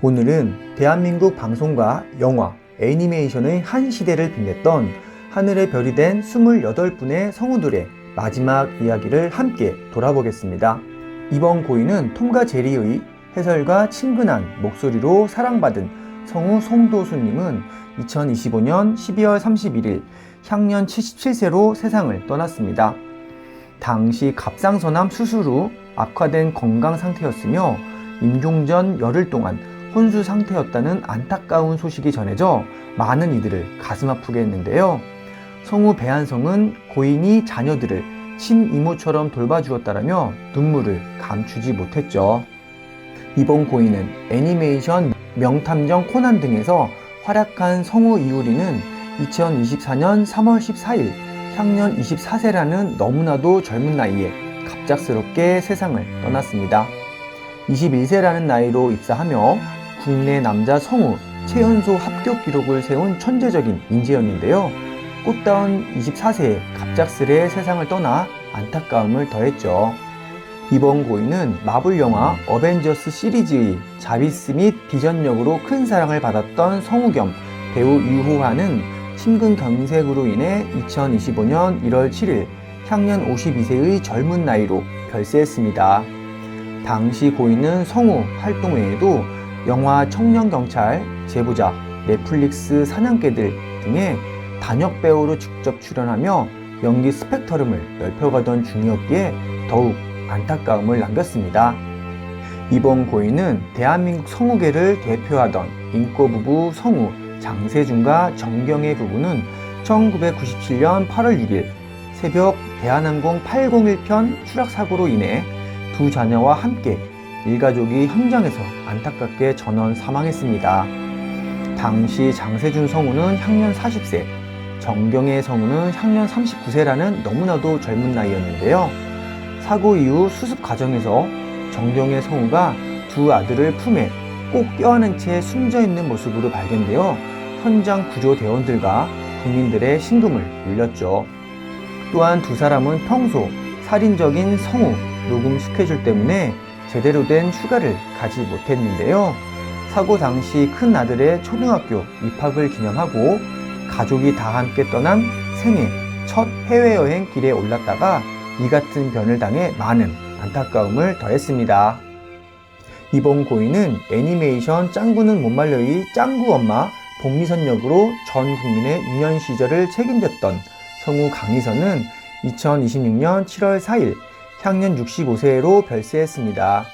오늘은 대한민국 방송과 영화, 애니메이션의 한 시대를 빛냈던 하늘의 별이 된 28분의 성우들의 마지막 이야기를 함께 돌아보겠습니다. 이번 고인은 톰과 제리의 해설과 친근한 목소리로 사랑받은 성우 송도수님은 2025년 12월 31일 향년 77세로 세상을 떠났습니다. 당시 갑상선암 수술 후 악화된 건강 상태였으며 임종 전 열흘 동안 혼수 상태였다는 안타까운 소식이 전해져 많은 이들을 가슴 아프게 했는데요. 성우 배한성은 고인이 자녀들을 친이모처럼 돌봐주었다라며 눈물을 감추지 못했죠. 이번 고인은 애니메이션 명탐정 코난 등에서 활약한 성우 이효리는 2024년 3월 14일 향년 24세라는 너무나도 젊은 나이에 갑작스럽게 세상을 떠났습니다. 21세라는 나이로 입사하며 국내 남자 성우 최연소 합격 기록을 세운 천재적인 인재였는데요. 꽃다운 24세에 갑작스레 세상을 떠나 안타까움을 더했죠. 이번 고인은 마블 영화 어벤져스 시리즈의 자비스 및 비전 역으로 큰 사랑을 받았던 성우 겸 배우 유호하는 심근경색으로 인해 2025년 1월 7일 향년 52세의 젊은 나이로 별세했습니다. 당시 고인은 성우 활동 외에도 영화 청년경찰, 제보자, 넷플릭스 사냥개들 등의 단역 배우로 직접 출연하며 연기 스펙트럼을 넓혀가던 중이었기에 더욱 안타까움을 남겼습니다. 이번 고인은 대한민국 성우계를 대표하던 인꼬 부부 성우 장세준과 정경애 부부는 1997년 8월 6일 새벽 대한항공 801편 추락사고로 인해 두 자녀와 함께 일가족이 현장에서 안타깝게 전원 사망했습니다. 당시 장세준 성우는 향년 40세, 정경애 성우는 향년 39세라는 너무나도 젊은 나이였는데요. 사고 이후 수습 과정에서 정경애 성우가 두 아들을 품에 꼭 껴안은 채 숨져있는 모습으로 발견되어 현장 구조대원들과 국민들의 신금을 울렸죠. 또한 두 사람은 평소 살인적인 성우 녹음 스케줄 때문에 제대로 된 휴가를 가지 못했는데요. 사고 당시 큰 아들의 초등학교 입학을 기념하고 가족이 다 함께 떠난 생애 첫 해외여행 길에 올랐다가 이 같은 변을 당해 많은 안타까움을 더했습니다. 이번 고인은 애니메이션 짱구는 못 말려의 짱구 엄마 복미선 역으로 전 국민의 유년 시절을 책임졌던 성우 강희선은 2026년 7월 4일 향년 65세로 별세했습니다.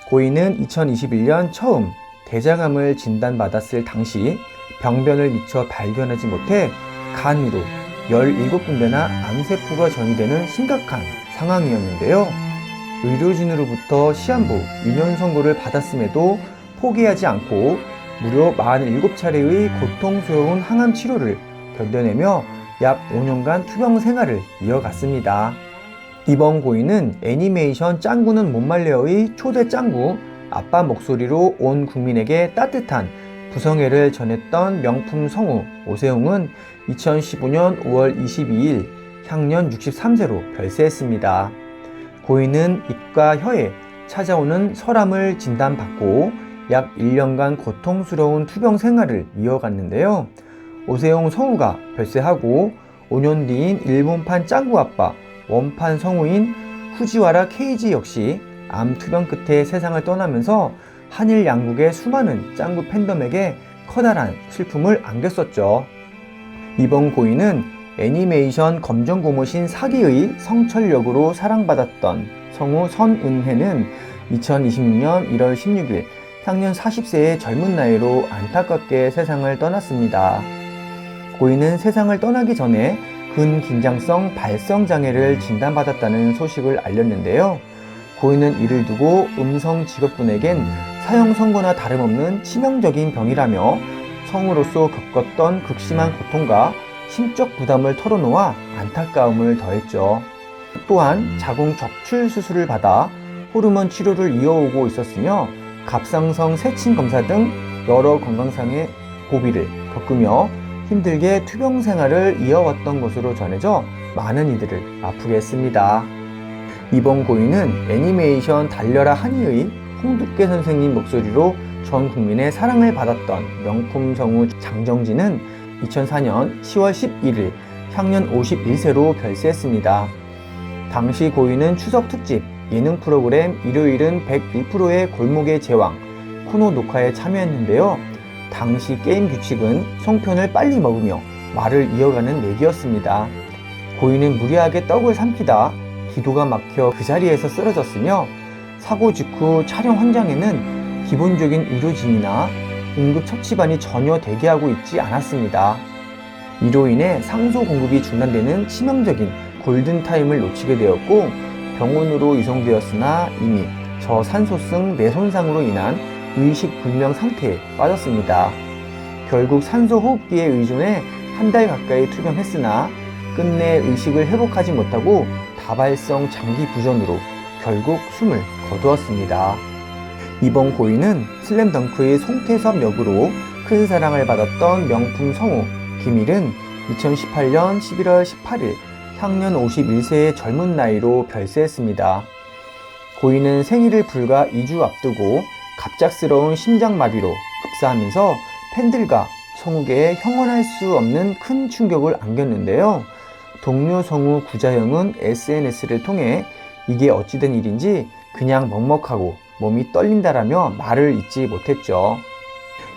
고인은 2021년 처음 대장암을 진단받았을 당시 병변을 미처 발견하지 못해 간으로 17군데나 암세포가 전이되는 심각한 상황이었는데요. 의료진으로부터 시한부 유년 선고를 받았음에도 포기하지 않고 무려 47차례의 고통스러운 항암 치료를 견뎌내며 약 5년간 투병 생활을 이어갔습니다. 이번 고인은 애니메이션 짱구는 못 말려의 초대 짱구 아빠 목소리로 온 국민에게 따뜻한 부성애를 전했던 명품 성우 오세훈은 2015년 5월 22일 향년 63세로 별세했습니다. 고인은 입과 혀에 찾아오는 설암을 진단받고 약 1년간 고통스러운 투병 생활을 이어갔는데요. 오세훈 성우가 별세하고 5년 뒤인 일본판 짱구 아빠 원판 성우인 후지와라 케이지 역시 암 투병 끝에 세상을 떠나면서 한일 양국의 수많은 짱구 팬덤에게 커다란 슬픔을 안겼었죠. 이번 고인은 애니메이션 검정고무신 사기의 성철 역으로 사랑받았던 성우 선은혜는 2026년 1월 16일 향년 40세의 젊은 나이로 안타깝게 세상을 떠났습니다. 고인은 세상을 떠나기 전에 근긴장성 발성장애를 진단받았다는 소식을 알렸는데요. 고인은 이를 두고 음성 직업군에겐 사형 선고나 다름없는 치명적인 병이라며 성우로서 겪었던 극심한 고통과 심적 부담을 털어놓아 안타까움을 더했죠. 또한 자궁 적출 수술을 받아 호르몬 치료를 이어오고 있었으며 갑상선 세친 검사 등 여러 건강상의 고비를 겪으며 힘들게 투병 생활을 이어왔던 것으로 전해져 많은 이들을 아프게 했습니다. 이번 고인은 애니메이션 달려라 하니의 홍두깨 선생님 목소리로 전 국민의 사랑을 받았던 명품 성우 장정진은 2004년 10월 11일 향년 51세로 별세했습니다. 당시 고인은 추석 특집 예능 프로그램 일요일은 101%의 골목의 제왕 코너 녹화에 참여했는데요. 당시 게임 규칙은 송편을 빨리 먹으며 말을 이어가는 내기였습니다. 고인은 무리하게 떡을 삼키다 기도가 막혀 그 자리에서 쓰러졌으며 사고 직후 촬영 현장에는 기본적인 의료진이나 응급처치반이 전혀 대기하고 있지 않았습니다. 이로 인해 상소 공급이 중단되는 치명적인 골든타임을 놓치게 되었고 병원으로 이송되었으나 이미 저산소성 뇌손상으로 인한 의식불명 상태에 빠졌습니다. 결국 산소호흡기에 의존해 한 달 가까이 투병했으나 끝내 의식을 회복하지 못하고 다발성 장기 부전으로 결국 숨을 거두었습니다. 이번 고인은 슬램덩크의 송태섭 역으로 큰 사랑을 받았던 명품 성우 김일은 2018년 11월 18일 향년 51세의 젊은 나이로 별세했습니다. 고인은 생일을 불과 2주 앞두고 갑작스러운 심장마비로 급사하면서 팬들과 성우계에 형언할 수 없는 큰 충격을 안겼는데요. 동료 성우 구자영은 SNS를 통해 이게 어찌된 일인지 그냥 먹먹하고 몸이 떨린다라며 말을 잇지 못했죠.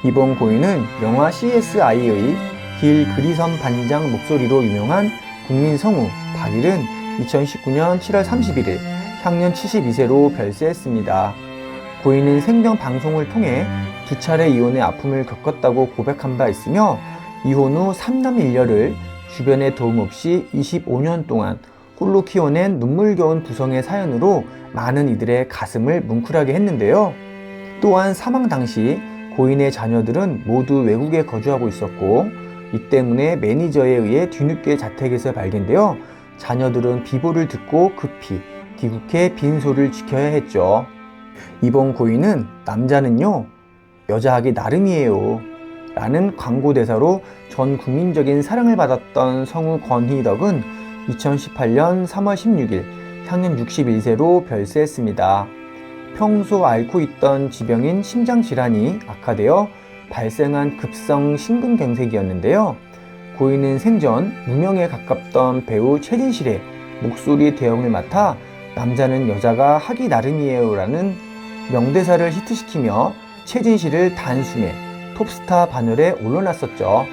이번 고인은 영화 CSI의 길 그리섬 반장 목소리로 유명한 국민 성우 박일은 2019년 7월 31일 향년 72세로 별세했습니다. 고인은 생전 방송을 통해 2차례 이혼의 아픔을 겪었다고 고백한 바 있으며 이혼 후 3남 1녀를 주변의 도움 없이 25년 동안 홀로 키워낸 눈물겨운 부성의 사연으로 많은 이들의 가슴을 뭉클하게 했는데요. 또한 사망 당시 고인의 자녀들은 모두 외국에 거주하고 있었고 이 때문에 매니저에 의해 뒤늦게 자택에서 발견되어 자녀들은 비보를 듣고 급히 귀국해 빈소를 지켜야 했죠. 이번 고인은 남자는요 여자하기 나름이에요 라는 광고 대사로 전 국민적인 사랑을 받았던 성우 권희덕은 2018년 3월 16일 향년 61세로 별세했습니다. 평소 앓고 있던 지병인 심장질환이 악화되어 발생한 급성 심근경색이었는데요. 고인은 생전 무명에 가깝던 배우 최진실의 목소리 대역을 맡아 남자는 여자가 하기 나름이에요 라는 명대사를 히트시키며 최진실을 단숨에 톱스타 반열에 올려놨었죠.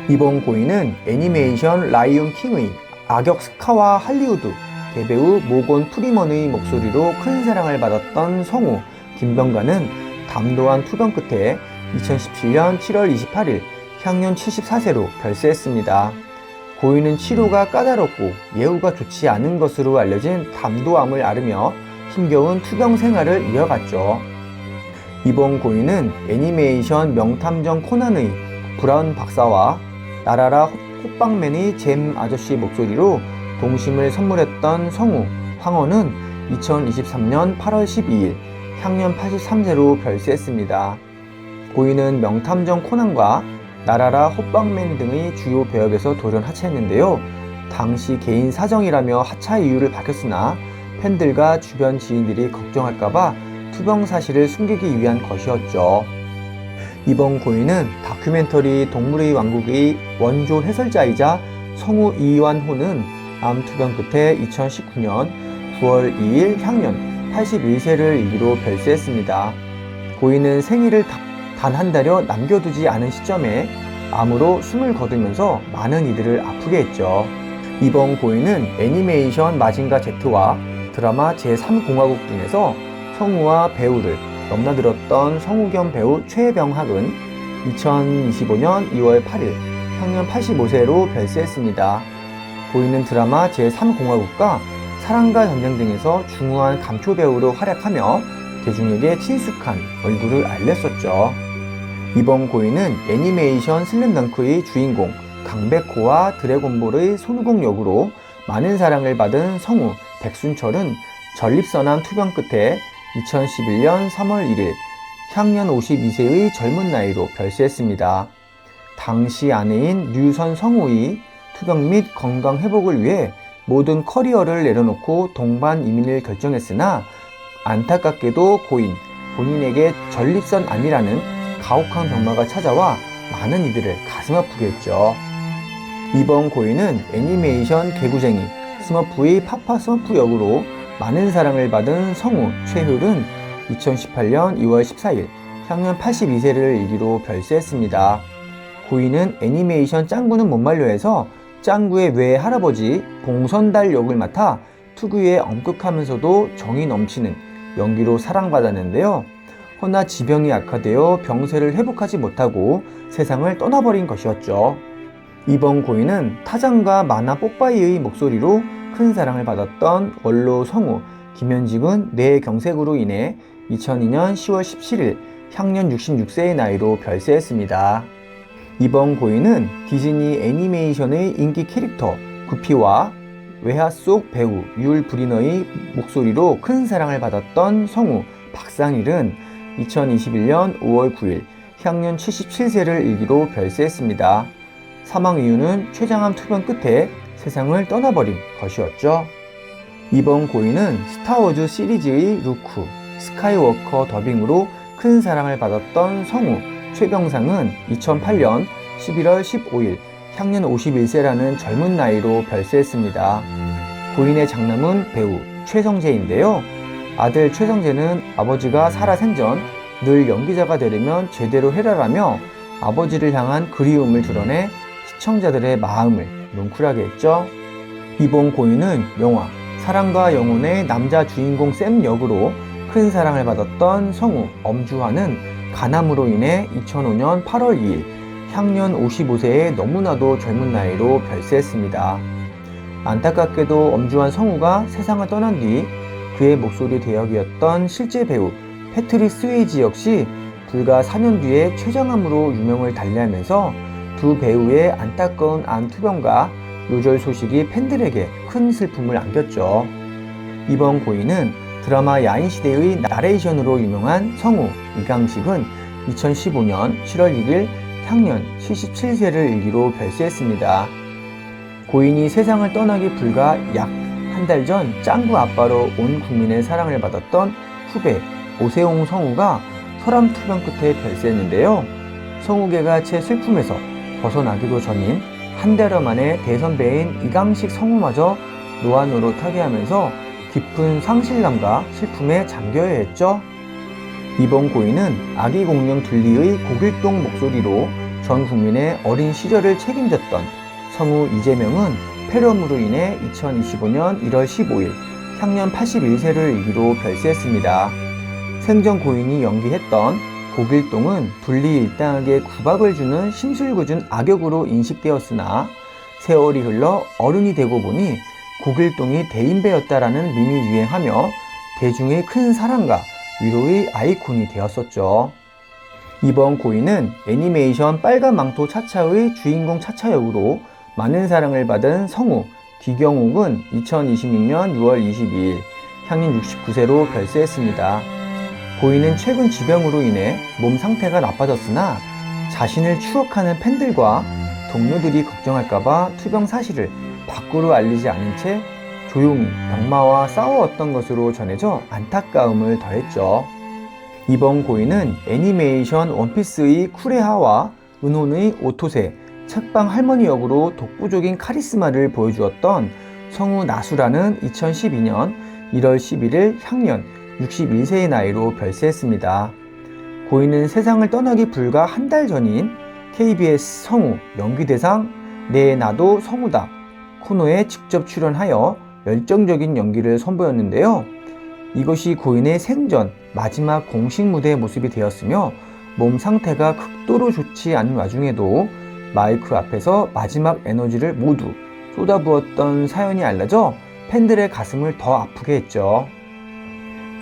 이번 고인은 애니메이션 라이온 킹의 악역 스카와 할리우드 대배우 모건 프리먼의 목소리로 큰 사랑을 받았던 성우 김병관은 담도한 투병 끝에 2017년 7월 28일 향년 74세로 별세했습니다. 고인은 치료가 까다롭고 예후가 좋지 않은 것으로 알려진 담도암을 앓으며 힘겨운 투병 생활을 이어갔죠. 이번 고인은 애니메이션 명탐정 코난의 브라운 박사와 나라라 호빵맨의 잼 아저씨 목소리로 동심을 선물했던 성우 황혼은 2023년 8월 12일 향년 83세로 별세했습니다. 고인은 명탐정 코난과 나라라 호빵맨 등의 주요 배역에서 돌연 하차했는데요. 당시 개인 사정이라며 하차 이유를 밝혔으나 팬들과 주변 지인들이 걱정할까봐 투병 사실을 숨기기 위한 것이었죠. 이번 고인은 다큐멘터리 동물의 왕국의 원조 해설자이자 성우 이완호는 암 투병 끝에 2019년 9월 2일 향년 81세를 일기로 별세했습니다. 고인은 생일을 단 한 달여 남겨두지 않은 시점에 암으로 숨을 거두면서 많은 이들을 아프게 했죠. 이번 고인은 애니메이션 마징가 Z와 드라마 제3공화국 등에서 성우와 배우를 넘나들었던 성우 겸 배우 최병학은 2025년 2월 8일 향년 85세로 별세했습니다. 고인은 드라마 제3공화국과 사랑과 전쟁 등에서 중후한 감초 배우로 활약하며 대중에게 친숙한 얼굴을 알렸었죠. 이번 고인은 애니메이션 슬램덩크의 주인공 강백호와 드래곤볼의 손오공 역으로 많은 사랑을 받은 성우 백순철은 전립선암 투병 끝에 2011년 3월 1일 향년 52세의 젊은 나이로 별세했습니다. 당시 아내인 류선 성우의 투병 및 건강 회복을 위해 모든 커리어를 내려놓고 동반 이민을 결정했으나 안타깝게도 고인 본인에게 전립선암이라는 가혹한 병마가 찾아와 많은 이들을 가슴 아프게 했죠. 이번 고인은 애니메이션 개구쟁이 스머프의 파파 스머프 역으로 많은 사랑을 받은 성우 최효은 2018년 2월 14일 향년 82세를 일기로 별세했습니다. 고인은 애니메이션 짱구는 못 말려에서 짱구의 외 할아버지 봉선달 역을 맡아 특유의 엄격하면서도 정이 넘치는 연기로 사랑받았는데요. 허나 지병이 악화되어 병세를 회복하지 못하고 세상을 떠나버린 것이었죠. 이번 고인은 타장과 만화 뽀빠이의 목소리로 큰 사랑을 받았던 원로 성우 김현직은 뇌경색으로 인해 2002년 10월 17일 향년 66세의 나이로 별세했습니다. 이번 고인은 디즈니 애니메이션의 인기 캐릭터 구피와 외화 속 배우 율 브리너의 목소리로 큰 사랑을 받았던 성우 박상일은 2021년 5월 9일 향년 77세를 일기로 별세했습니다. 사망 이유는 췌장암 투병 끝에 세상을 떠나버린 것이었죠. 이번 고인은 스타워즈 시리즈의 루크, 스카이워커 더빙으로 큰 사랑을 받았던 성우 최병상은 2008년 11월 15일 향년 51세라는 젊은 나이로 별세했습니다. 고인의 장남은 배우 최성재인데요. 아들 최성재는 아버지가 살아 생전 늘 연기자가 되려면 제대로 해라라며 아버지를 향한 그리움을 드러내 시청자들의 마음을 뭉클하게 했죠. 이번 고인은 영화 사랑과 영혼의 남자 주인공 샘 역으로 큰 사랑을 받았던 성우 엄주환은 간암으로 인해 2005년 8월 2일 향년 55세의 너무나도 젊은 나이로 별세했습니다. 안타깝게도 엄주환 성우가 세상을 떠난 뒤 그의 목소리 대역이었던 실제 배우 패트릭 스웨이지 역시 불과 4년 뒤에 췌장암으로 유명을 달리하면서 두 배우의 안타까운 암 투병과 요절 소식이 팬들에게 큰 슬픔을 안겼죠. 이번 고인은 드라마 야인시대의 나레이션으로 유명한 성우 이강식은 2015년 7월 6일 향년 77세를 일기로 별세했습니다. 고인이 세상을 떠나기 불과 약 한 달 전 짱구 아빠로 온 국민의 사랑을 받았던 후배 오세홍 성우가 혈암 투병 끝에 별세했는데요. 성우계가 채 슬픔에서 벗어나기도 전인 한 달여 만에 대선배인 이강식 성우마저 노안으로 타계하면서 깊은 상실감과 슬픔에 잠겨야 했죠. 이번 고인은 아기 공룡 둘리의 고길동 목소리로 전 국민의 어린 시절을 책임졌던 성우 이재명은 폐렴으로 인해 2025년 1월 15일 향년 81세를 일기로 별세했습니다. 생전 고인이 연기했던 고길동은 둘리 일당에게 구박을 주는 심술궂은 악역으로 인식되었으나 세월이 흘러 어른이 되고 보니 고길동이 대인배였다라는 밈이 유행하며 대중의 큰 사랑과 위로의 아이콘이 되었었죠. 이번 고인은 애니메이션 빨간 망토 차차의 주인공 차차 역으로 많은 사랑을 받은 성우 기경옥은 2026년 6월 22일 향년 69세로 별세했습니다. 고인은 최근 지병으로 인해 몸 상태가 나빠졌으나 자신을 추억하는 팬들과 동료들이 걱정할까봐 투병 사실을 밖으로 알리지 않은 채 조용히 병마와 싸워왔던 것으로 전해져 안타까움을 더했죠. 이번 고인은 애니메이션 원피스의 쿠레하와 은혼의 오토세, 책방 할머니 역으로 독보적인 카리스마를 보여주었던 성우 나수라는 2012년 1월 11일 향년 61세의 나이로 별세했습니다. 고인은 세상을 떠나기 불과 한 달 전인 KBS 성우 연기대상 네 나도 성우다 코너에 직접 출연하여 열정적인 연기를 선보였는데요. 이것이 고인의 생전 마지막 공식 무대의 모습이 되었으며 몸 상태가 극도로 좋지 않은 와중에도 마이크 앞에서 마지막 에너지를 모두 쏟아부었던 사연이 알려져 팬들의 가슴을 더 아프게 했죠.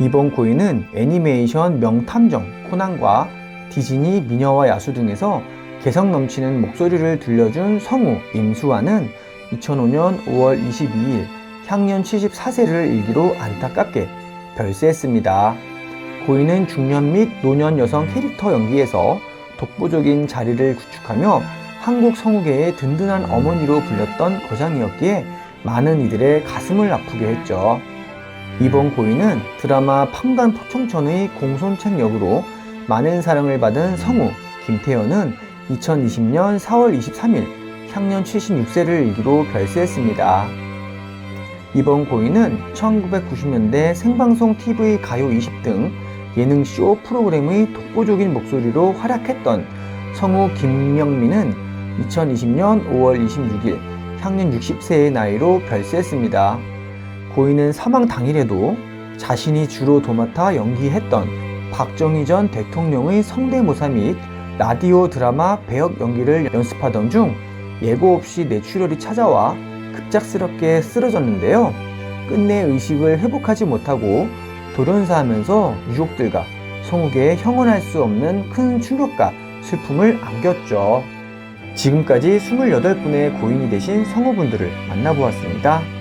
이번 고인은 애니메이션 명탐정 코난과 디즈니 미녀와 야수 등에서 개성 넘치는 목소리를 들려준 성우 임수환은 2005년 5월 22일 향년 74세를 일기로 안타깝게 별세했습니다. 고인은 중년 및 노년 여성 캐릭터 연기에서 독보적인 자리를 구축하며 한국 성우계의 든든한 어머니로 불렸던 거장이었기에 많은 이들의 가슴을 아프게 했죠. 이번 고인은 드라마 판관포청천의 공손책 역으로 많은 사랑을 받은 성우 김태현은 2020년 4월 23일 향년 76세를 일기로 별세했습니다. 이번 고인은 1990년대 생방송 TV 가요 20 등 예능쇼 프로그램의 독보적인 목소리로 활약했던 성우 김명민은 2020년 5월 26일 향년 60세의 나이로 별세했습니다. 고인은 사망 당일에도 자신이 주로 도맡아 연기했던 박정희 전 대통령의 성대모사 및 라디오 드라마 배역 연기를 연습하던 중 예고 없이 뇌출혈이 찾아와 급작스럽게 쓰러졌는데요. 끝내 의식을 회복하지 못하고 돌연사하면서 유족들과 성우계에 형언할 수 없는 큰 충격과 슬픔을 안겼죠. 지금까지 28분의 고인이 되신 성우분들을 만나보았습니다.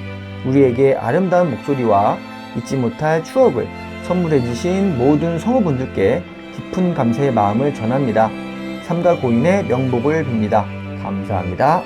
우리에게 아름다운 목소리와 잊지 못할 추억을 선물해주신 모든 성우분들께 깊은 감사의 마음을 전합니다. 삼가 고인의 명복을 빕니다. 감사합니다.